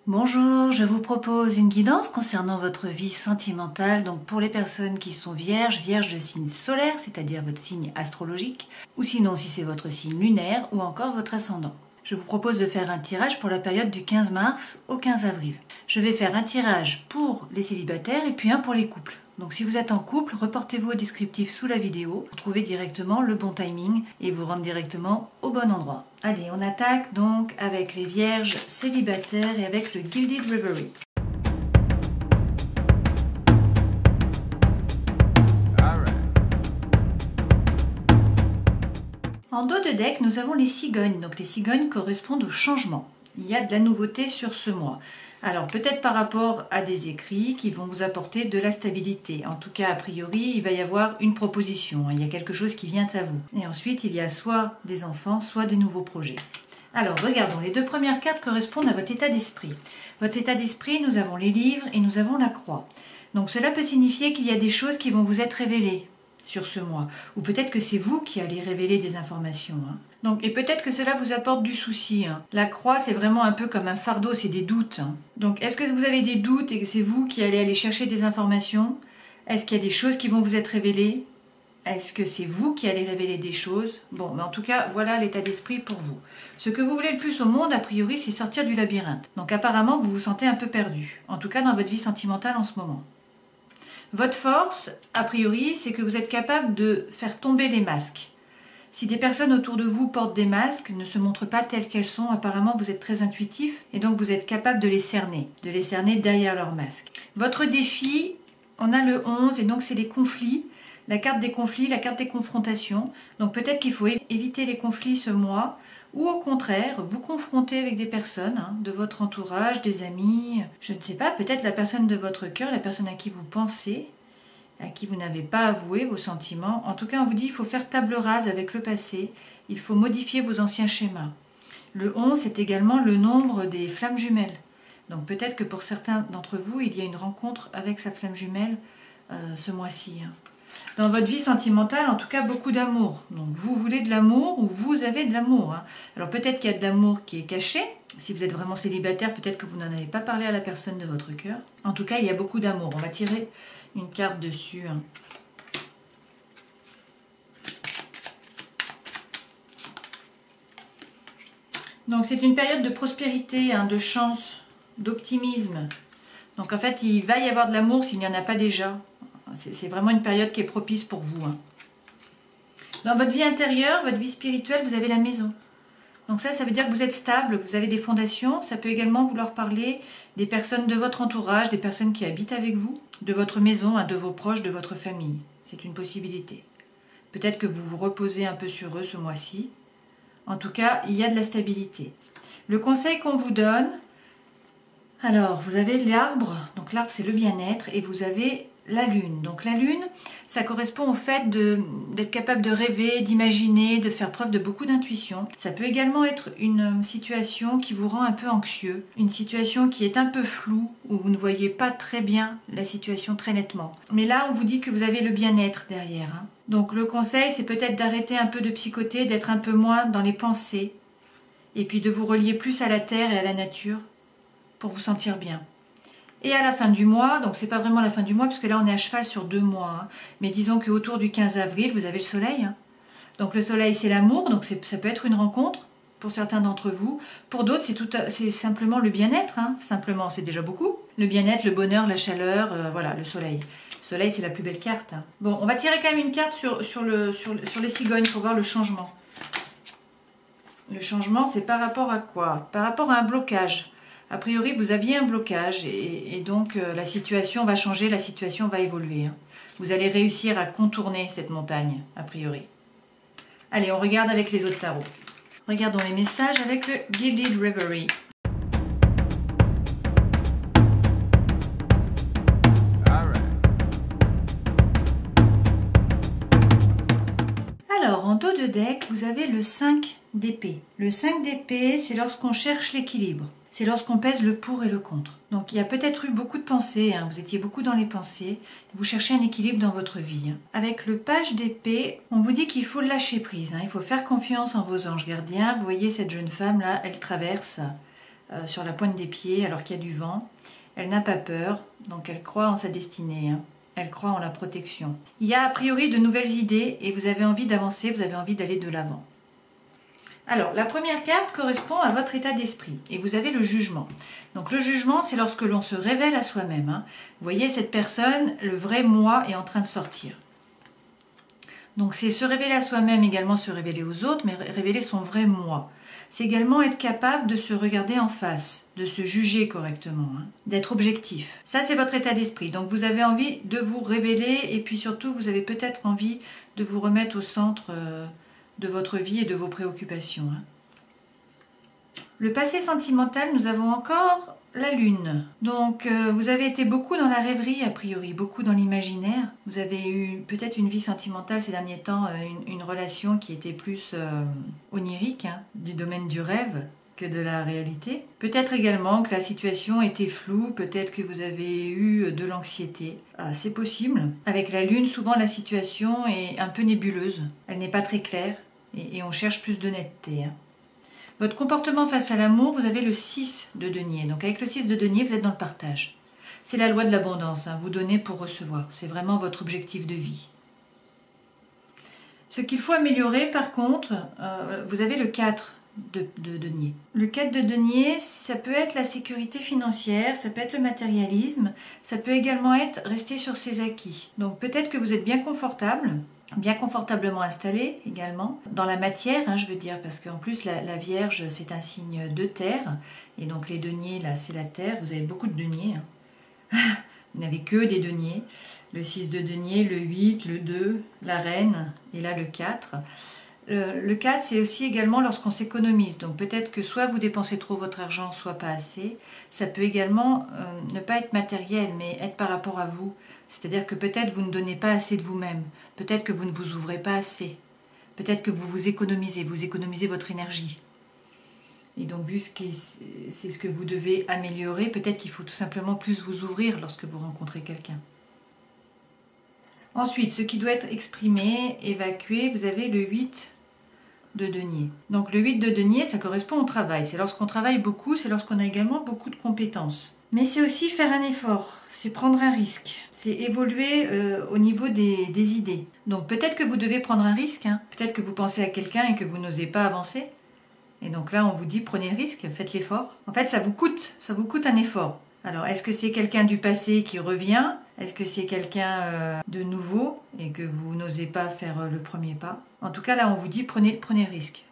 Bonjour, je vous propose une guidance concernant votre vie sentimentale, donc pour les personnes qui sont vierges de signe solaire, c'est-à-dire votre signe astrologique, ou sinon si c'est votre signe lunaire ou encore votre ascendant. Je vous propose de faire un tirage pour la période du 15 mars au 15 avril. Je vais faire un tirage pour les célibataires et puis un pour les couples. Donc si vous êtes en couple, reportez-vous au descriptif sous la vidéo pour trouver directement le bon timing et vous rendre directement au bon endroit. Allez, on attaque donc avec les vierges célibataires et avec le Gilded Reverie. En dos de deck, nous avons les cigognes. Donc les cigognes correspondent au changement. Il y a de la nouveauté sur ce mois. Alors peut-être par rapport à des écrits qui vont vous apporter de la stabilité. En tout cas, a priori, il va y avoir une proposition. Il y a quelque chose qui vient à vous. Et ensuite, il y a soit des enfants, soit des nouveaux projets. Alors regardons, les deux premières cartes correspondent à votre état d'esprit. Votre état d'esprit, nous avons les livres et nous avons la croix. Donc cela peut signifier qu'il y a des choses qui vont vous être révélées sur ce mois. Ou peut-être que c'est vous qui allez révéler des informations. Donc, et peut-être que cela vous apporte du souci. La croix, c'est vraiment un peu comme un fardeau, c'est des doutes. Donc, est-ce que vous avez des doutes et que c'est vous qui allez aller chercher des informations? Est-ce qu'il y a des choses qui vont vous être révélées? Est-ce que c'est vous qui allez révéler des choses? Bon, mais en tout cas, voilà l'état d'esprit pour vous. Ce que vous voulez le plus au monde, a priori, c'est sortir du labyrinthe. Donc apparemment, vous vous sentez un peu perdu. En tout cas, dans votre vie sentimentale en ce moment. Votre force, a priori, c'est que vous êtes capable de faire tomber les masques. Si des personnes autour de vous portent des masques, ne se montrent pas telles qu'elles sont, apparemment vous êtes très intuitif et donc vous êtes capable de les cerner derrière leur masque. Votre défi, on a le 11 et donc c'est les conflits, la carte des conflits, la carte des confrontations. Donc peut-être qu'il faut éviter les conflits ce mois ou au contraire vous confronter avec des personnes de votre entourage, des amis, je ne sais pas, peut-être la personne de votre cœur, la personne à qui vous pensez, à qui vous n'avez pas avoué vos sentiments. En tout cas, on vous dit qu'il faut faire table rase avec le passé, il faut modifier vos anciens schémas. Le 11, c'est également le nombre des flammes jumelles. Donc peut-être que pour certains d'entre vous, il y a une rencontre avec sa flamme jumelle ce mois-ci. Dans votre vie sentimentale, en tout cas, beaucoup d'amour. Donc vous voulez de l'amour ou vous avez de l'amour. Alors peut-être qu'il y a de l'amour qui est caché. Si vous êtes vraiment célibataire, peut-être que vous n'en avez pas parlé à la personne de votre cœur. En tout cas, il y a beaucoup d'amour. On va tirer une carte dessus. Donc c'est une période de prospérité, de chance, d'optimisme. Donc en fait, il va y avoir de l'amour s'il n'y en a pas déjà. C'est vraiment une période qui est propice pour vous. Dans votre vie intérieure, votre vie spirituelle, vous avez la maison. Donc ça veut dire que vous êtes stable, vous avez des fondations. Ça peut également vouloir parler des personnes de votre entourage, des personnes qui habitent avec vous, de votre maison, de vos proches, de votre famille. C'est une possibilité. Peut-être que vous vous reposez un peu sur eux ce mois-ci. En tout cas, il y a de la stabilité. Le conseil qu'on vous donne, alors vous avez l'arbre, donc l'arbre c'est le bien-être, et vous avez la lune. Donc la lune, ça correspond au fait d'être capable de rêver, d'imaginer, de faire preuve de beaucoup d'intuition. Ça peut également être une situation qui vous rend un peu anxieux, une situation qui est un peu floue, où vous ne voyez pas très bien la situation très nettement. Mais là, on vous dit que vous avez le bien-être derrière. Donc le conseil, c'est peut-être d'arrêter un peu de psychoter, d'être un peu moins dans les pensées, et puis de vous relier plus à la terre et à la nature pour vous sentir bien. Et à la fin du mois, donc c'est pas vraiment la fin du mois, parce que là on est à cheval sur 2 mois, mais disons qu'autour du 15 avril, vous avez le soleil. Donc le soleil c'est l'amour, donc ça peut être une rencontre pour certains d'entre vous. Pour d'autres, c'est simplement le bien-être, simplement, c'est déjà beaucoup. Le bien-être, le bonheur, la chaleur, voilà, le soleil. Le soleil c'est la plus belle carte. Bon, on va tirer quand même une carte sur les cigognes pour voir le changement. Le changement, c'est par rapport à quoi? Par rapport à un blocage. A priori, vous aviez un blocage et donc la situation va changer, la situation va évoluer. Vous allez réussir à contourner cette montagne, a priori. Allez, on regarde avec les autres tarots. Regardons les messages avec le Gilded Reverie. Alors, en dos de deck, vous avez le 5 d'épée. Le 5 d'épée, c'est lorsqu'on cherche l'équilibre. C'est lorsqu'on pèse le pour et le contre. Donc il y a peut-être eu beaucoup de pensées, vous étiez beaucoup dans les pensées, vous cherchez un équilibre dans votre vie. Avec le page d'épée, on vous dit qu'il faut lâcher prise, il faut faire confiance en vos anges gardiens. Vous voyez cette jeune femme là, elle traverse sur la pointe des pieds alors qu'il y a du vent. Elle n'a pas peur, donc elle croit en sa destinée, hein. Elle croit en la protection. Il y a a priori de nouvelles idées et vous avez envie d'avancer, vous avez envie d'aller de l'avant. Alors, la première carte correspond à votre état d'esprit et vous avez le jugement. Donc le jugement, c'est lorsque l'on se révèle à soi-même, hein. Vous voyez, cette personne, le vrai moi est en train de sortir. Donc c'est se révéler à soi-même, également se révéler aux autres, mais révéler son vrai moi. C'est également être capable de se regarder en face, de se juger correctement, hein, d'être objectif. Ça, c'est votre état d'esprit. Donc vous avez envie de vous révéler et puis surtout, vous avez peut-être envie de vous remettre au centre de votre vie et de vos préoccupations, hein. Le passé sentimental, nous avons encore la lune. Donc vous avez été beaucoup dans la rêverie a priori, beaucoup dans l'imaginaire. Vous avez eu peut-être une vie sentimentale ces derniers temps, une relation qui était plus onirique, hein, du domaine du rêve que de la réalité. Peut-être également que la situation était floue, peut-être que vous avez eu de l'anxiété. Ah, c'est possible. Avec la lune, souvent la situation est un peu nébuleuse. Elle n'est pas très claire et on cherche plus d'honnêteté, hein. Votre comportement face à l'amour, vous avez le 6 de denier. Donc avec le 6 de denier, vous êtes dans le partage. C'est la loi de l'abondance, hein. Vous donnez pour recevoir. C'est vraiment votre objectif de vie. Ce qu'il faut améliorer, par contre, vous avez le 4 de denier. Le 4 de denier, ça peut être la sécurité financière, ça peut être le matérialisme, ça peut également être rester sur ses acquis. Donc peut-être que vous êtes bien confortablement installé également, dans la matière, hein, je veux dire, parce qu'en plus la Vierge c'est un signe de terre, et donc les deniers là c'est la terre, vous avez beaucoup de deniers, hein. Vous n'avez que des deniers, le 6 de denier, le 8, le 2, la reine, et là le 4. Le 4 c'est aussi également lorsqu'on s'économise, donc peut-être que soit vous dépensez trop votre argent, soit pas assez. Ça peut également ne pas être matériel, mais être par rapport à vous. C'est-à-dire que peut-être vous ne donnez pas assez de vous-même, peut-être que vous ne vous ouvrez pas assez, peut-être que vous économisez votre énergie. Et donc vu que c'est ce que vous devez améliorer, peut-être qu'il faut tout simplement plus vous ouvrir lorsque vous rencontrez quelqu'un. Ensuite, ce qui doit être exprimé, évacué, vous avez le 8 de denier. Donc le 8 de denier, ça correspond au travail. C'est lorsqu'on travaille beaucoup, c'est lorsqu'on a également beaucoup de compétences. Mais c'est aussi faire un effort, c'est prendre un risque, c'est évoluer au niveau des idées. Donc peut-être que vous devez prendre un risque, hein. Peut-être que vous pensez à quelqu'un et que vous n'osez pas avancer. Et donc là, on vous dit, prenez le risque, faites l'effort. En fait, ça vous coûte un effort. Alors, est-ce que c'est quelqu'un du passé qui revient? Est-ce que c'est quelqu'un de nouveau et que vous n'osez pas faire le premier pas? En tout cas, là, on vous dit, prenez le risque.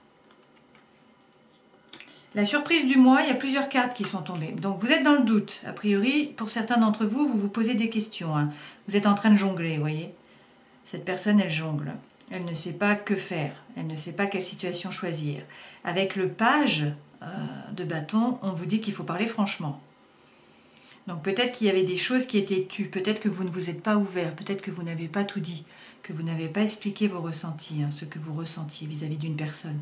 La surprise du mois, il y a plusieurs cartes qui sont tombées. Donc vous êtes dans le doute. A priori, pour certains d'entre vous, vous vous posez des questions, hein. Vous êtes en train de jongler, vous voyez. Cette personne, elle jongle. Elle ne sait pas que faire. Elle ne sait pas quelle situation choisir. Avec le page de bâton, on vous dit qu'il faut parler franchement. Donc peut-être qu'il y avait des choses qui étaient tues. Peut-être que vous ne vous êtes pas ouvert. Peut-être que vous n'avez pas tout dit. Que vous n'avez pas expliqué vos ressentis, hein, ce que vous ressentiez vis-à-vis d'une personne.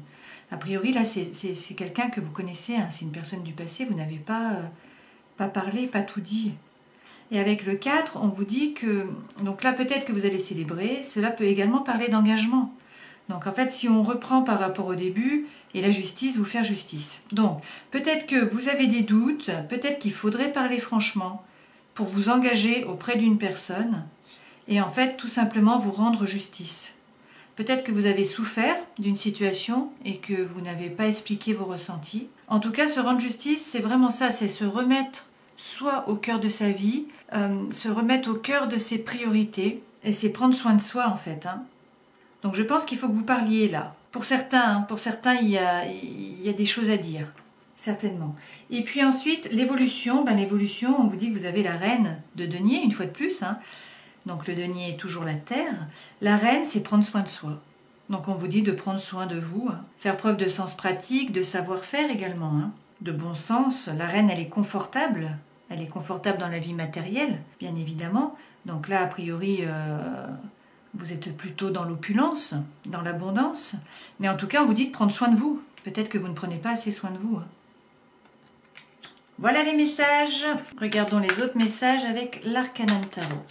A priori, là, c'est quelqu'un que vous connaissez, hein, c'est une personne du passé, vous n'avez pas parlé, pas tout dit. Et avec le 4, on vous dit que, donc là, peut-être que vous allez célébrer, cela peut également parler d'engagement. Donc en fait, si on reprend par rapport au début, et la justice, vous faire justice. Donc, peut-être que vous avez des doutes, peut-être qu'il faudrait parler franchement pour vous engager auprès d'une personne, et en fait, tout simplement vous rendre justice. Peut-être que vous avez souffert d'une situation et que vous n'avez pas expliqué vos ressentis. En tout cas, se rendre justice, c'est vraiment ça, c'est se remettre soit au cœur de sa vie, se remettre au cœur de ses priorités, et c'est prendre soin de soi en fait, hein. Donc je pense qu'il faut que vous parliez là. Pour certains, il y a des choses à dire, certainement. Et puis ensuite, l'évolution, l'évolution, on vous dit que vous avez la reine de denier, une fois de plus, hein. Donc le denier est toujours la terre. La reine, c'est prendre soin de soi. Donc on vous dit de prendre soin de vous, hein. Faire preuve de sens pratique, de savoir-faire également, hein. De bon sens. La reine, elle est confortable. Elle est confortable dans la vie matérielle, bien évidemment. Donc là, a priori, vous êtes plutôt dans l'opulence, dans l'abondance. Mais en tout cas, on vous dit de prendre soin de vous. Peut-être que vous ne prenez pas assez soin de vous, hein. Voilà les messages. Regardons les autres messages avec l'Arcanon Tarot.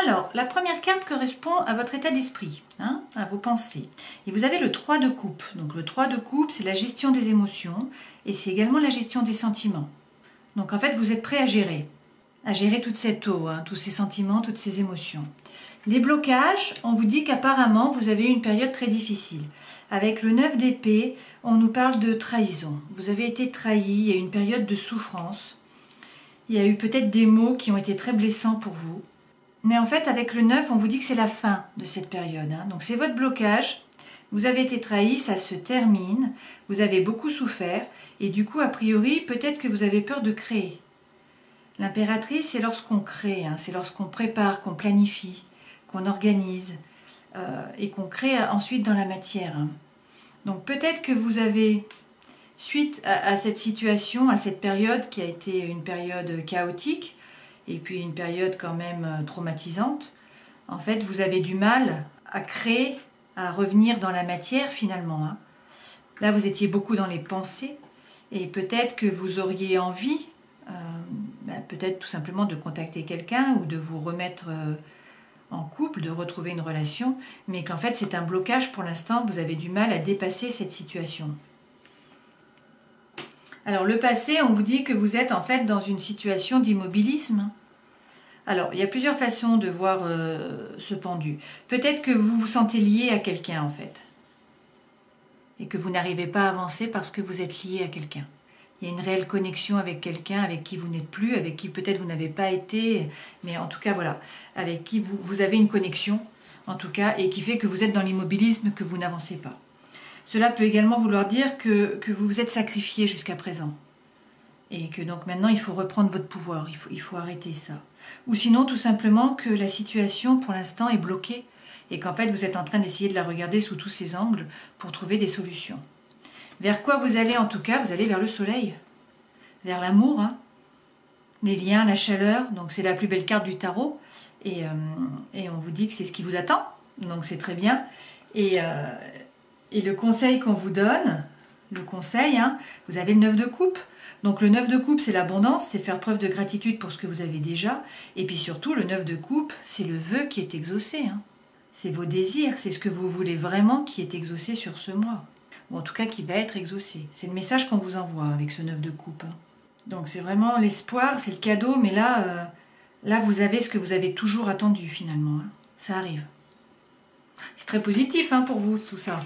Alors, la première carte correspond à votre état d'esprit, hein, à vos pensées. Et vous avez le 3 de coupe. Donc le 3 de coupe, c'est la gestion des émotions et c'est également la gestion des sentiments. Donc en fait, vous êtes prêt à gérer toute cette eau, hein, tous ces sentiments, toutes ces émotions. Les blocages, on vous dit qu'apparemment, vous avez eu une période très difficile. Avec le 9 d'épée, on nous parle de trahison. Vous avez été trahi, il y a eu une période de souffrance. Il y a eu peut-être des mots qui ont été très blessants pour vous. Mais en fait, avec le 9, on vous dit que c'est la fin de cette période. Hein. Donc c'est votre blocage. Vous avez été trahi, ça se termine. Vous avez beaucoup souffert. Et du coup, a priori, peut-être que vous avez peur de créer. L'impératrice, c'est lorsqu'on crée. Hein. C'est lorsqu'on prépare, qu'on planifie, qu'on organise. Et qu'on crée ensuite dans la matière. Hein. Donc peut-être que vous avez, suite à cette situation, à cette période qui a été une période chaotique, et puis une période quand même traumatisante, en fait, vous avez du mal à créer, à revenir dans la matière finalement. Hein. Là, vous étiez beaucoup dans les pensées, et peut-être que vous auriez envie, peut-être tout simplement de contacter quelqu'un ou de vous remettre en couple, de retrouver une relation, mais qu'en fait, c'est un blocage pour l'instant, vous avez du mal à dépasser cette situation. Alors le passé, on vous dit que vous êtes en fait dans une situation d'immobilisme. Alors, il y a plusieurs façons de voir ce pendu. Peut-être que vous vous sentez lié à quelqu'un en fait. Et que vous n'arrivez pas à avancer parce que vous êtes lié à quelqu'un. Il y a une réelle connexion avec quelqu'un avec qui vous n'êtes plus, avec qui peut-être vous n'avez pas été, mais en tout cas voilà, avec qui vous avez une connexion en tout cas, et qui fait que vous êtes dans l'immobilisme, que vous n'avancez pas. Cela peut également vouloir dire que vous vous êtes sacrifié jusqu'à présent. Et que donc maintenant il faut reprendre votre pouvoir, il faut arrêter ça. Ou sinon tout simplement que la situation pour l'instant est bloquée et qu'en fait vous êtes en train d'essayer de la regarder sous tous ses angles pour trouver des solutions. Vers quoi vous allez en tout cas? Vous allez vers le soleil, vers l'amour, hein, les liens, la chaleur, donc c'est la plus belle carte du tarot et on vous dit que c'est ce qui vous attend, donc c'est très bien. Et le conseil qu'on vous donne, hein, vous avez le 9 de coupe. Donc le 9 de coupe, c'est l'abondance, c'est faire preuve de gratitude pour ce que vous avez déjà. Et puis surtout, le 9 de coupe, c'est le vœu qui est exaucé. Hein. C'est vos désirs, c'est ce que vous voulez vraiment qui est exaucé sur ce mois. Ou en tout cas qui va être exaucé. C'est le message qu'on vous envoie avec ce 9 de coupe. Hein. Donc c'est vraiment l'espoir, c'est le cadeau, mais là, vous avez ce que vous avez toujours attendu finalement. Hein. Ça arrive. C'est très positif hein, pour vous tout ça.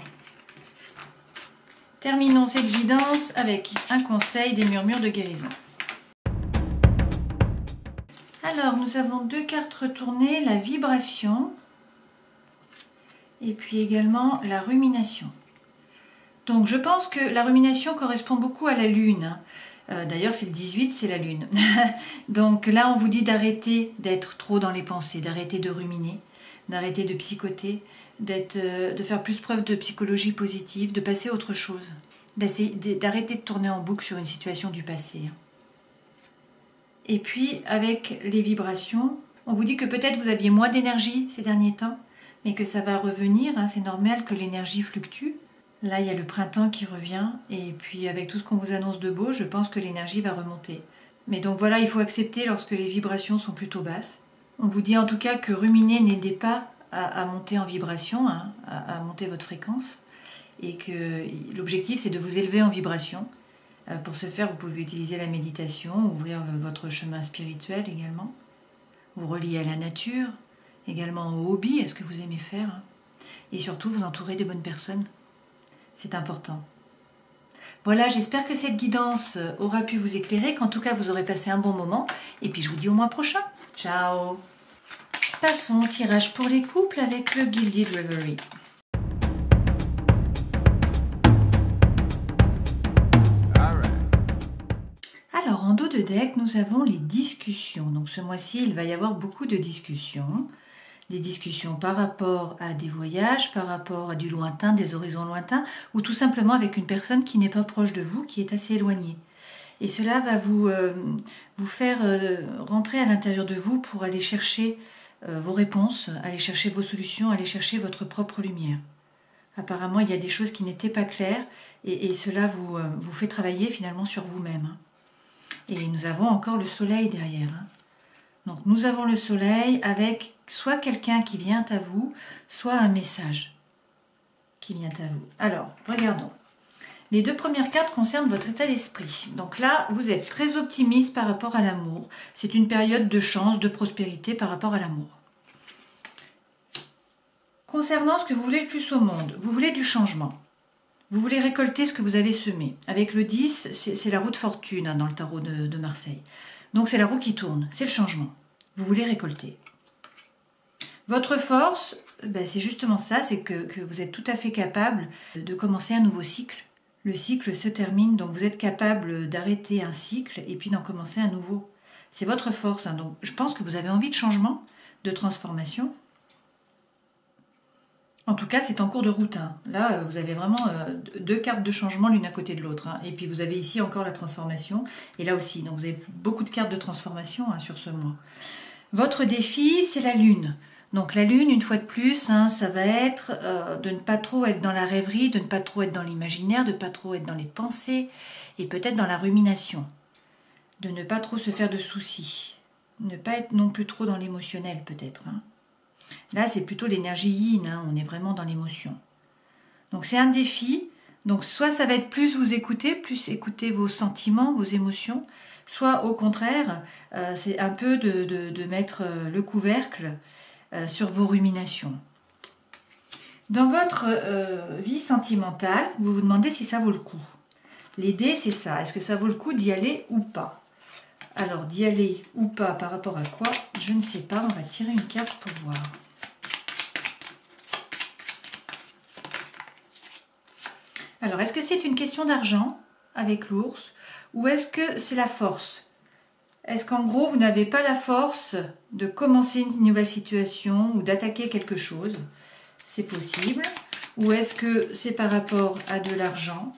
Terminons cette guidance avec un conseil des murmures de guérison. Alors, nous avons 2 cartes retournées, la vibration et puis également la rumination. Donc, je pense que la rumination correspond beaucoup à la lune. D'ailleurs, c'est le 18, c'est la lune. Donc là, on vous dit d'arrêter d'être trop dans les pensées, d'arrêter de ruminer, d'arrêter de psychoter, de faire plus preuve de psychologie positive, de passer à autre chose, d'arrêter de tourner en boucle sur une situation du passé. Et puis, avec les vibrations, on vous dit que peut-être vous aviez moins d'énergie ces derniers temps, mais que ça va revenir, hein, c'est normal que l'énergie fluctue. Là, il y a le printemps qui revient, et puis avec tout ce qu'on vous annonce de beau, je pense que l'énergie va remonter. Mais donc voilà, il faut accepter lorsque les vibrations sont plutôt basses. On vous dit en tout cas que ruminer n'aidez pas à monter en vibration, hein, à monter votre fréquence, et que l'objectif c'est de vous élever en vibration. Pour ce faire, vous pouvez utiliser la méditation, ouvrir votre chemin spirituel également, vous relier à la nature, également au hobby, à ce que vous aimez faire, hein, et surtout vous entourer des bonnes personnes. C'est important. Voilà, j'espère que cette guidance aura pu vous éclairer, qu'en tout cas vous aurez passé un bon moment, et puis je vous dis au mois prochain. Ciao! Passons au tirage pour les couples avec le Gilded Reverie. Alors, en dos de deck, nous avons les discussions. Donc ce mois-ci, il va y avoir beaucoup de discussions. Des discussions par rapport à des voyages, par rapport à du lointain, des horizons lointains, ou tout simplement avec une personne qui n'est pas proche de vous, qui est assez éloignée. Et cela va vous faire rentrer à l'intérieur de vous pour aller chercher vos réponses, aller chercher vos solutions, aller chercher votre propre lumière. Apparemment, il y a des choses qui n'étaient pas claires et cela vous fait travailler finalement sur vous-même. Hein. Et nous avons encore le soleil derrière. Hein. Donc nous avons le soleil avec soit quelqu'un qui vient à vous, soit un message qui vient à vous. Alors, regardons. Les deux premières cartes concernent votre état d'esprit. Donc là, vous êtes très optimiste par rapport à l'amour. C'est une période de chance, de prospérité par rapport à l'amour. Concernant ce que vous voulez le plus au monde, vous voulez du changement. Vous voulez récolter ce que vous avez semé. Avec le 10, c'est la roue de fortune dans le tarot de Marseille. Donc c'est la roue qui tourne, c'est le changement. Vous voulez récolter. Votre force, c'est justement ça, c'est que vous êtes tout à fait capable de commencer un nouveau cycle. Le cycle se termine, donc vous êtes capable d'arrêter un cycle et puis d'en commencer un nouveau. C'est votre force, hein. Donc je pense que vous avez envie de changement, de transformation. En tout cas, c'est en cours de route. Hein. Là, vous avez vraiment deux cartes de changement l'une à côté de l'autre. Hein. Et puis vous avez ici encore la transformation. Et là aussi, donc vous avez beaucoup de cartes de transformation sur ce mois. Votre défi, c'est la Lune. Donc la Lune, une fois de plus, ça va être de ne pas trop être dans la rêverie, de ne pas trop être dans l'imaginaire, de ne pas trop être dans les pensées et peut-être dans la rumination. De ne pas trop se faire de soucis. Ne pas être non plus trop dans l'émotionnel peut-être. Hein. Là, c'est plutôt l'énergie yin, on est vraiment dans l'émotion. Donc c'est un défi. Donc soit ça va être plus vous écouter, plus écouter vos sentiments, vos émotions, soit au contraire, c'est un peu de mettre le couvercle sur vos ruminations. Dans votre vie sentimentale, vous vous demandez si ça vaut le coup. Les dés, c'est ça. Est-ce que ça vaut le coup d'y aller ou pas? Alors, d'y aller ou pas, par rapport à quoi? Je ne sais pas. On va tirer une carte pour voir. Alors, est-ce que c'est une question d'argent avec l'ours ou est-ce que c'est la force? Est-ce qu'en gros, vous n'avez pas la force de commencer une nouvelle situation ou d'attaquer quelque chose? C'est possible. Ou est-ce que c'est par rapport à de l'argent?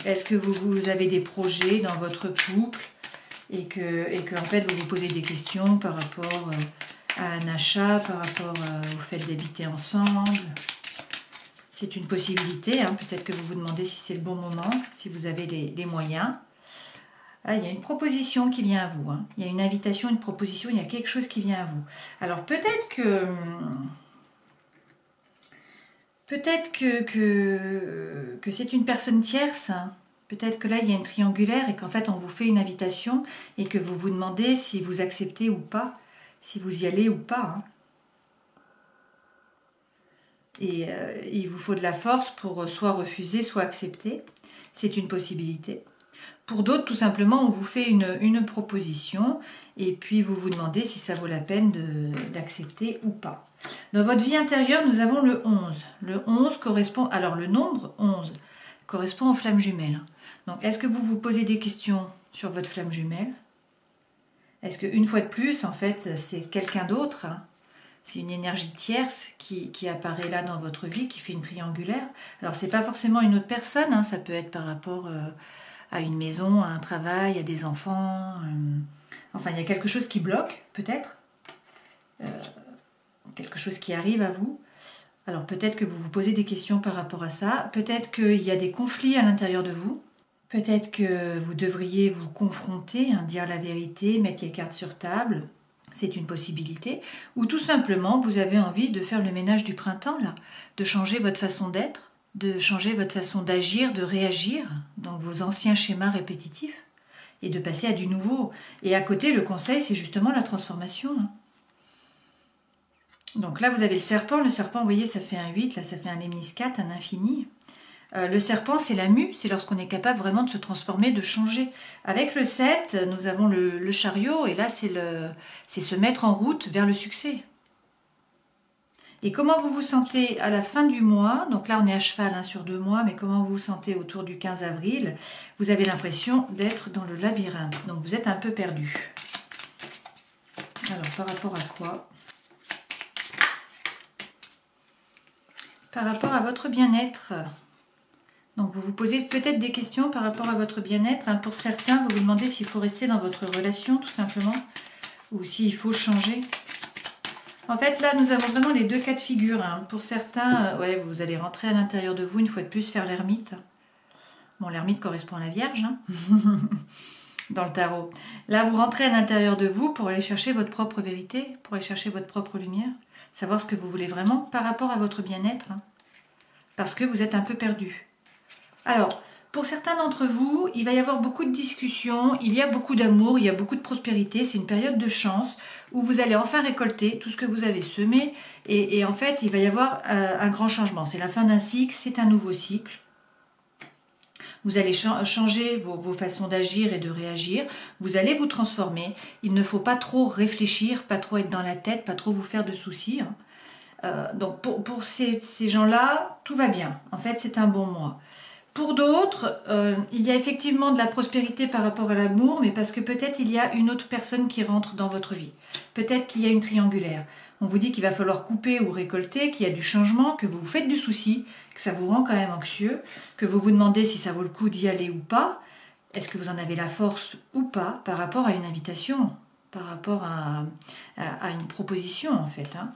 Est-ce que vous avez des projets dans votre couple et que en fait, vous vous posez des questions par rapport à un achat, par rapport au fait d'habiter ensemble? C'est une possibilité. Hein. Peut-être que vous vous demandez si c'est le bon moment, si vous avez les moyens. Ah, il y a une proposition qui vient à vous. Hein. Il y a une invitation, une proposition, il y a quelque chose qui vient à vous. Alors peut-être que c'est une personne tierce. Hein. Peut-être que là, il y a une triangulaire et qu'en fait, on vous fait une invitation et que vous vous demandez si vous acceptez ou pas, si vous y allez ou pas. Hein. Et il vous faut de la force pour soit refuser, soit accepter. C'est une possibilité. Pour d'autres, tout simplement, on vous fait une proposition et puis vous vous demandez si ça vaut la peine d'accepter ou pas. Dans votre vie intérieure, nous avons le 11. Le 11 correspond... Alors, le nombre 11 correspond aux flammes jumelles. Donc, est-ce que vous vous posez des questions sur votre flamme jumelle? Est-ce qu'une fois de plus, en fait, c'est quelqu'un d'autre? Hein? C'est une énergie tierce qui apparaît là dans votre vie, qui fait une triangulaire. Alors, c'est pas forcément une autre personne, hein, ça peut être par rapport à une maison, à un travail, à des enfants. Enfin, il y a quelque chose qui bloque, peut-être. Quelque chose qui arrive à vous. Alors, peut-être que vous vous posez des questions par rapport à ça. Peut-être qu'il y a des conflits à l'intérieur de vous. Peut-être que vous devriez vous confronter, hein, dire la vérité, mettre les cartes sur table. C'est une possibilité. Ou tout simplement, vous avez envie de faire le ménage du printemps, là, de changer votre façon d'être, de changer votre façon d'agir, de réagir, donc vos anciens schémas répétitifs, et de passer à du nouveau. Et à côté, le conseil, c'est justement la transformation. Hein. Donc là, vous avez le serpent. Le serpent, vous voyez, ça fait un 8, là, ça fait un lemniscate, un infini. Le serpent, c'est la mue, c'est lorsqu'on est capable vraiment de se transformer, de changer. Avec le 7, nous avons le chariot, et là, c'est se mettre en route vers le succès. Et comment vous vous sentez à la fin du mois? Donc là, on est à cheval hein, sur 2 mois, mais comment vous vous sentez autour du 15 avril? Vous avez l'impression d'être dans le labyrinthe, donc vous êtes un peu perdu. Alors, par rapport à quoi? Par rapport à votre bien-être. Donc vous vous posez peut-être des questions par rapport à votre bien-être. Hein. Pour certains, vous vous demandez s'il faut rester dans votre relation, tout simplement, ou s'il faut changer. En fait, là, nous avons vraiment les deux cas de figure. Hein. Pour certains, ouais, vous allez rentrer à l'intérieur de vous, une fois de plus, faire l'ermite. Bon, l'ermite correspond à la Vierge. Hein. dans le tarot. Là, vous rentrez à l'intérieur de vous pour aller chercher votre propre vérité, pour aller chercher votre propre lumière, savoir ce que vous voulez vraiment par rapport à votre bien-être, hein, parce que vous êtes un peu perdu. Alors, pour certains d'entre vous, il va y avoir beaucoup de discussions, il y a beaucoup d'amour, il y a beaucoup de prospérité, c'est une période de chance où vous allez enfin récolter tout ce que vous avez semé et en fait, il va y avoir un grand changement. C'est la fin d'un cycle, c'est un nouveau cycle. Vous allez changer vos façons d'agir et de réagir, vous allez vous transformer. Il ne faut pas trop réfléchir, pas trop être dans la tête, pas trop vous faire de soucis. Donc pour ces gens-là, tout va bien. En fait, c'est un bon mois. Pour d'autres, il y a effectivement de la prospérité par rapport à l'amour, mais parce que peut-être il y a une autre personne qui rentre dans votre vie. Peut-être qu'il y a une triangulaire. On vous dit qu'il va falloir couper ou récolter, qu'il y a du changement, que vous vous faites du souci, que ça vous rend quand même anxieux, que vous vous demandez si ça vaut le coup d'y aller ou pas. Est-ce que vous en avez la force ou pas par rapport à une invitation, par rapport à une proposition en fait, hein.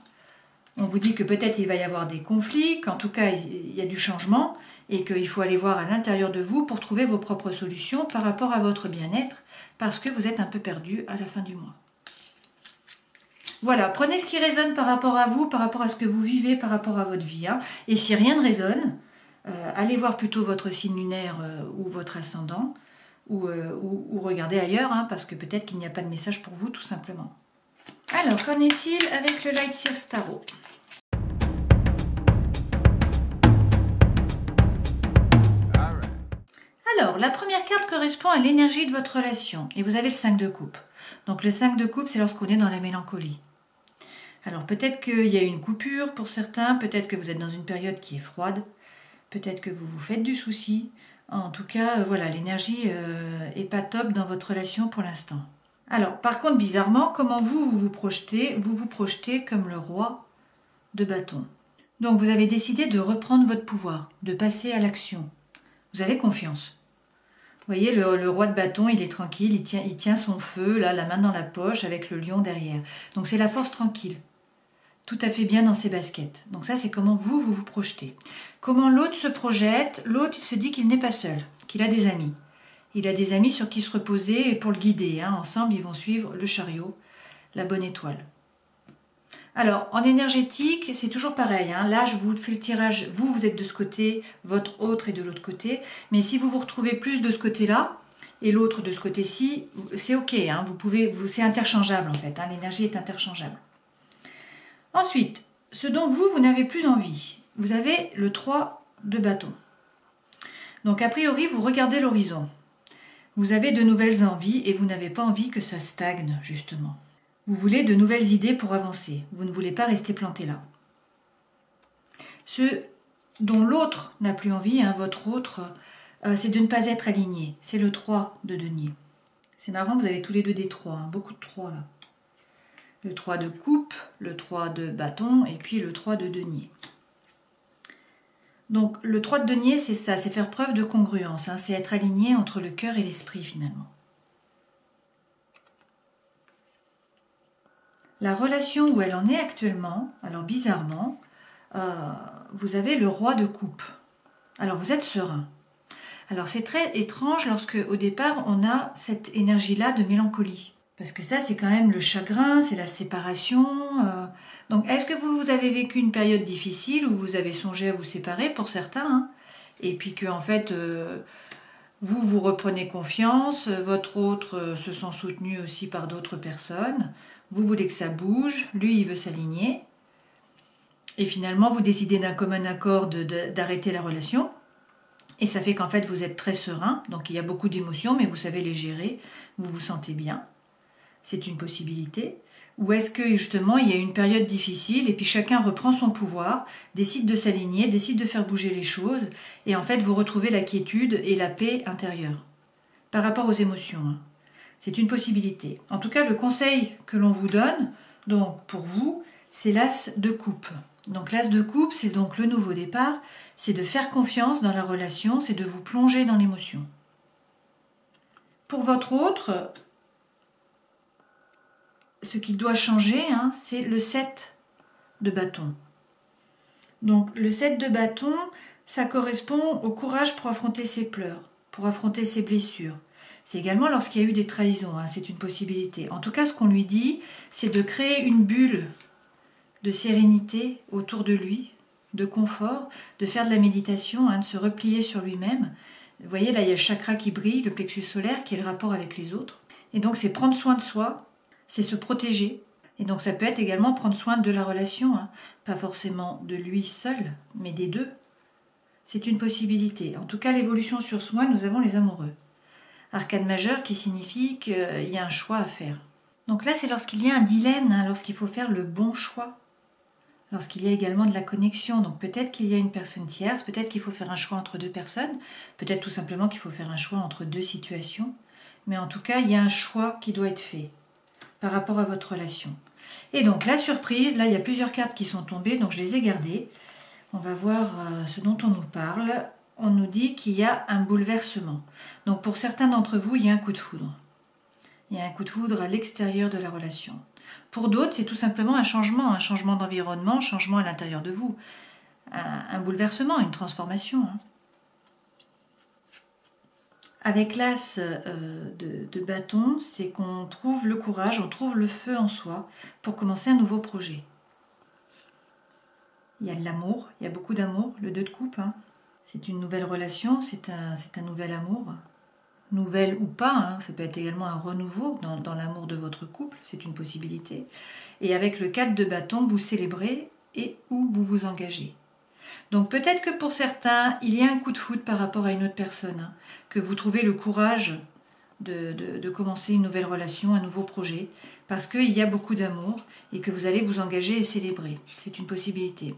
On vous dit que peut-être il va y avoir des conflits, qu'en tout cas il y a du changement et qu'il faut aller voir à l'intérieur de vous pour trouver vos propres solutions par rapport à votre bien-être parce que vous êtes un peu perdu à la fin du mois. Voilà, prenez ce qui résonne par rapport à vous, par rapport à ce que vous vivez, par rapport à votre vie. Hein. Et si rien ne résonne, allez voir plutôt votre signe lunaire ou votre ascendant ou regardez ailleurs hein, parce que peut-être qu'il n'y a pas de message pour vous tout simplement. Alors, qu'en est-il avec le Light Seers Tarot ? Alors, la première carte correspond à l'énergie de votre relation. Et vous avez le 5 de coupe. Donc le 5 de coupe, c'est lorsqu'on est dans la mélancolie. Alors peut-être qu'il y a une coupure pour certains, peut-être que vous êtes dans une période qui est froide, peut-être que vous vous faites du souci. En tout cas, voilà, l'énergie est pas top dans votre relation pour l'instant. Alors, par contre, bizarrement, comment vous vous projetez? Vous vous projetez comme le roi de bâton. Donc vous avez décidé de reprendre votre pouvoir, de passer à l'action. Vous avez confiance. Vous voyez, le roi de bâton, il est tranquille, il tient son feu, là, la main dans la poche, avec le lion derrière. Donc c'est la force tranquille. Tout à fait bien dans ses baskets. Donc ça, c'est comment vous vous projetez. Comment l'autre se projette? L'autre, il se dit qu'il n'est pas seul, qu'il a des amis. Il a des amis sur qui se reposer et pour le guider. Hein. Ensemble, ils vont suivre le chariot, la bonne étoile. Alors, en énergétique, c'est toujours pareil. Hein. Là, je vous fais le tirage. Vous êtes de ce côté, votre autre est de l'autre côté. Mais si vous vous retrouvez plus de ce côté-là et l'autre de ce côté-ci, c'est OK. Hein. C'est interchangeable en fait. Hein. L'énergie est interchangeable. Ensuite, ce dont vous n'avez plus envie. Vous avez le 3 de bâton. Donc, a priori, vous regardez l'horizon. Vous avez de nouvelles envies et vous n'avez pas envie que ça stagne, justement. Vous voulez de nouvelles idées pour avancer. Vous ne voulez pas rester planté là. Ce dont l'autre n'a plus envie, hein, votre autre, c'est de ne pas être aligné. C'est le 3 de denier. C'est marrant, vous avez tous les deux des 3, hein, beaucoup de 3 là. Le 3 de coupe, le 3 de bâton et puis le 3 de denier. Donc le 3 de denier, c'est ça, c'est faire preuve de congruence, hein, c'est être aligné entre le cœur et l'esprit finalement. La relation où elle en est actuellement, alors bizarrement, vous avez le roi de coupe. Alors vous êtes serein. Alors c'est très étrange lorsque au départ on a cette énergie-là de mélancolie. Parce que ça c'est quand même le chagrin, c'est la séparation. Donc est-ce que vous avez vécu une période difficile où vous avez songé à vous séparer pour certains hein, et puis que en fait vous reprenez confiance, votre autre se sent soutenu aussi par d'autres personnes. Vous voulez que ça bouge, lui il veut s'aligner. Et finalement, vous décidez d'un commun accord d'arrêter la relation. Et ça fait qu'en fait, vous êtes très serein. Donc il y a beaucoup d'émotions, mais vous savez les gérer. Vous vous sentez bien. C'est une possibilité. Ou est-ce que justement, il y a une période difficile et puis chacun reprend son pouvoir, décide de s'aligner, décide de faire bouger les choses. Et en fait, vous retrouvez la quiétude et la paix intérieure. Par rapport aux émotions. Hein. C'est une possibilité. En tout cas, le conseil que l'on vous donne, donc pour vous, c'est l'as de coupe. Donc l'as de coupe, c'est donc le nouveau départ, c'est de faire confiance dans la relation, c'est de vous plonger dans l'émotion. Pour votre autre, ce qui doit changer, hein, c'est le 7 de bâton. Donc le 7 de bâton, ça correspond au courage pour affronter ses pleurs, pour affronter ses blessures. C'est également lorsqu'il y a eu des trahisons, hein, c'est une possibilité. En tout cas, ce qu'on lui dit, c'est de créer une bulle de sérénité autour de lui, de confort, de faire de la méditation, hein, de se replier sur lui-même. Vous voyez, là, il y a le chakra qui brille, le plexus solaire, qui est le rapport avec les autres. Et donc, c'est prendre soin de soi, c'est se protéger. Et donc, ça peut être également prendre soin de la relation, hein. Pas forcément de lui seul, mais des deux. C'est une possibilité. En tout cas, l'évolution sur soi, nous avons les amoureux. Arcane majeur qui signifie qu'il y a un choix à faire. Donc là, c'est lorsqu'il y a un dilemme, hein, lorsqu'il faut faire le bon choix. Lorsqu'il y a également de la connexion, donc peut-être qu'il y a une personne tierce, peut-être qu'il faut faire un choix entre deux personnes, peut-être tout simplement qu'il faut faire un choix entre deux situations, mais en tout cas, il y a un choix qui doit être fait par rapport à votre relation. Et donc, la surprise, là, il y a plusieurs cartes qui sont tombées, donc je les ai gardées. On va voir ce dont on nous parle. On nous dit qu'il y a un bouleversement. Donc, pour certains d'entre vous, il y a un coup de foudre. Il y a un coup de foudre à l'extérieur de la relation. Pour d'autres, c'est tout simplement un changement d'environnement, un changement à l'intérieur de vous. Un bouleversement, une transformation. Hein. Avec l'as de bâton, c'est qu'on trouve le courage, on trouve le feu en soi pour commencer un nouveau projet. Il y a de l'amour, il y a beaucoup d'amour, le 2 de coupe. Hein. C'est une nouvelle relation, c'est un nouvel amour. Nouvelle ou pas, hein, ça peut être également un renouveau dans l'amour de votre couple, c'est une possibilité. Et avec le 4 de bâton, vous célébrez et où vous vous engagez. Donc peut-être que pour certains, il y a un coup de foudre par rapport à une autre personne, hein, que vous trouvez le courage de commencer une nouvelle relation, un nouveau projet, parce qu'il y a beaucoup d'amour et que vous allez vous engager et célébrer. C'est une possibilité.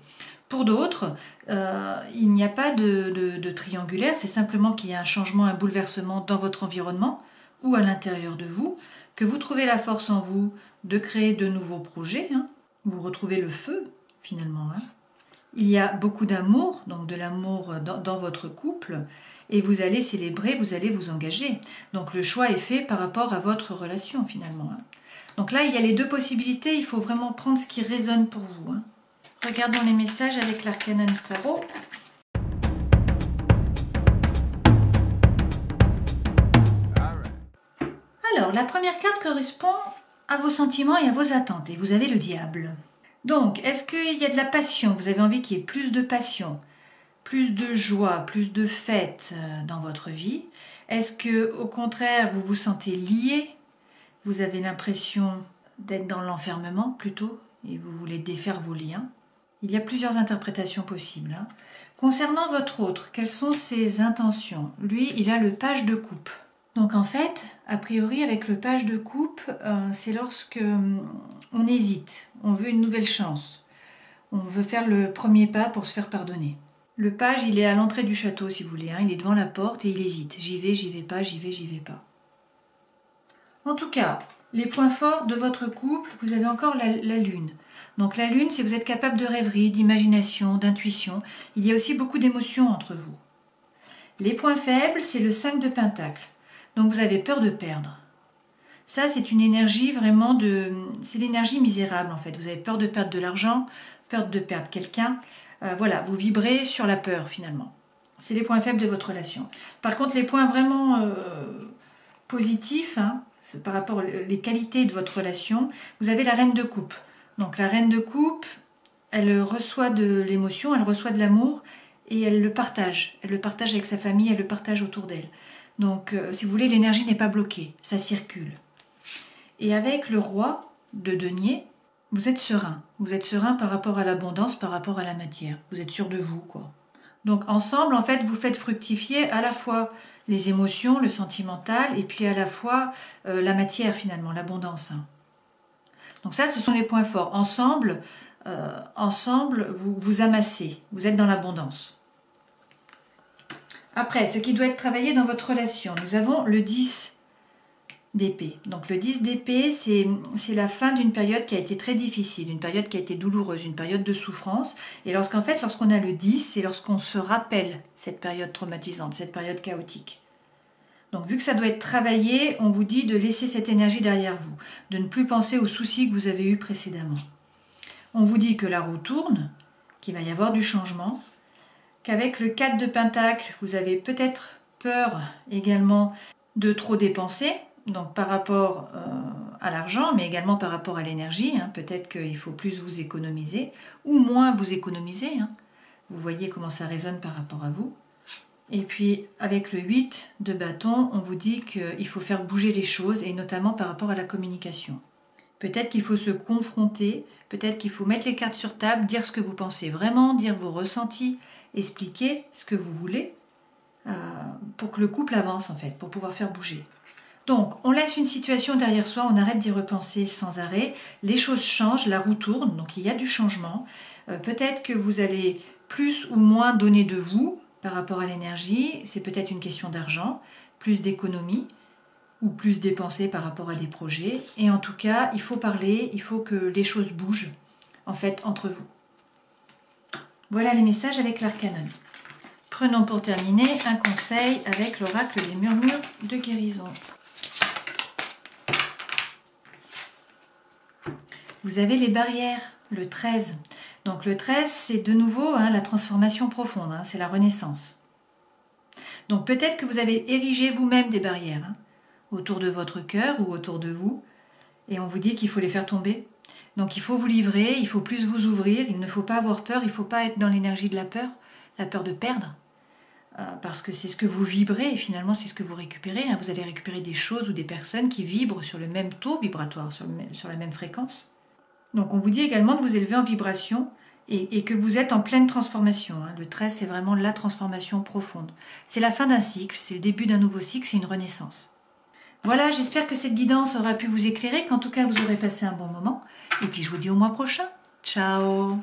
Pour d'autres, il n'y a pas de triangulaire, c'est simplement qu'il y a un changement, un bouleversement dans votre environnement ou à l'intérieur de vous, que vous trouvez la force en vous de créer de nouveaux projets, hein. Vous retrouvez le feu finalement. Hein. Il y a beaucoup d'amour, donc de l'amour dans votre couple, et vous allez célébrer, vous allez vous engager. Donc le choix est fait par rapport à votre relation finalement. Hein. Donc là, il y a les deux possibilités, il faut vraiment prendre ce qui résonne pour vous. Hein. Regardons les messages avec l'arcana tarot. Alors, la première carte correspond à vos sentiments et à vos attentes, et vous avez le diable. Donc, est-ce qu'il y a de la passion? Vous avez envie qu'il y ait plus de passion, plus de joie, plus de fête dans votre vie? Est-ce que, au contraire, vous vous sentez lié? Vous avez l'impression d'être dans l'enfermement plutôt, et vous voulez défaire vos liens? Il y a plusieurs interprétations possibles. Hein. Concernant votre autre, quelles sont ses intentions? Lui, il a le page de coupe. Donc en fait, a priori, avec le page de coupe, c'est lorsque on hésite, on veut une nouvelle chance. On veut faire le premier pas pour se faire pardonner. Le page, il est à l'entrée du château, si vous voulez. Hein. Il est devant la porte et il hésite. J'y vais pas, j'y vais pas. En tout cas, les points forts de votre couple, vous avez encore la lune. Donc la lune, c'est vous êtes capable de rêverie, d'imagination, d'intuition. Il y a aussi beaucoup d'émotions entre vous. Les points faibles, c'est le 5 de pentacle. Donc vous avez peur de perdre. Ça, c'est une énergie vraiment c'est l'énergie misérable en fait. Vous avez peur de perdre de l'argent, peur de perdre quelqu'un. Voilà, vous vibrez sur la peur finalement. C'est les points faibles de votre relation. Par contre, les points vraiment positifs, hein, par rapport aux qualités de votre relation, vous avez la reine de coupe. Donc la reine de coupe, elle reçoit de l'émotion, elle reçoit de l'amour et elle le partage. Elle le partage avec sa famille, elle le partage autour d'elle. Donc si vous voulez, l'énergie n'est pas bloquée, ça circule. Et avec le roi de denier, vous êtes serein. Vous êtes serein par rapport à l'abondance, par rapport à la matière. Vous êtes sûr de vous, quoi. Donc ensemble, en fait, vous faites fructifier à la fois les émotions, le sentimental, et puis à la fois la matière finalement, l'abondance. Hein. Donc ça, ce sont les points forts. Ensemble, vous amassez, vous êtes dans l'abondance. Après, ce qui doit être travaillé dans votre relation, nous avons le 10 d'épée. Donc le 10 d'épée, c'est la fin d'une période qui a été très difficile, une période qui a été douloureuse, une période de souffrance. Et lorsqu'on a le 10, c'est lorsqu'on se rappelle cette période traumatisante, cette période chaotique. Donc vu que ça doit être travaillé, on vous dit de laisser cette énergie derrière vous, de ne plus penser aux soucis que vous avez eus précédemment. On vous dit que la roue tourne, qu'il va y avoir du changement, qu'avec le 4 de pentacle, vous avez peut-être peur également de trop dépenser, donc par rapport à l'argent, mais également par rapport à l'énergie. Peut-être qu'il faut plus vous économiser, ou moins vous économiser. Vous voyez comment ça résonne par rapport à vous. Et puis avec le 8 de bâton, on vous dit qu'il faut faire bouger les choses, et notamment par rapport à la communication. Peut-être qu'il faut se confronter, peut-être qu'il faut mettre les cartes sur table, dire ce que vous pensez vraiment, dire vos ressentis, expliquer ce que vous voulez, pour que le couple avance en fait, pour pouvoir faire bouger. Donc, on laisse une situation derrière soi, on arrête d'y repenser sans arrêt, les choses changent, la roue tourne, donc il y a du changement. Peut-être que vous allez plus ou moins donner de vous par rapport à l'énergie, c'est peut-être une question d'argent, plus d'économie, ou plus dépenser par rapport à des projets. Et en tout cas, il faut parler, il faut que les choses bougent, en fait, entre vous. Voilà les messages avec l'arcanon. Prenons pour terminer un conseil avec l'oracle des murmures de guérison. Vous avez les barrières, le 13. Donc le 13, c'est de nouveau la transformation profonde, c'est la renaissance. Donc peut-être que vous avez érigé vous-même des barrières autour de votre cœur ou autour de vous, et on vous dit qu'il faut les faire tomber. Donc il faut vous livrer, il faut plus vous ouvrir, il ne faut pas avoir peur, il ne faut pas être dans l'énergie de la peur de perdre, parce que c'est ce que vous vibrez et finalement c'est ce que vous récupérez. Vous allez récupérer des choses ou des personnes qui vibrent sur le même taux vibratoire, sur la même fréquence. Donc on vous dit également de vous élever en vibration et que vous êtes en pleine transformation. Le 13, c'est vraiment la transformation profonde. C'est la fin d'un cycle, c'est le début d'un nouveau cycle, c'est une renaissance. Voilà, j'espère que cette guidance aura pu vous éclairer, qu'en tout cas vous aurez passé un bon moment. Et puis je vous dis au mois prochain. Ciao!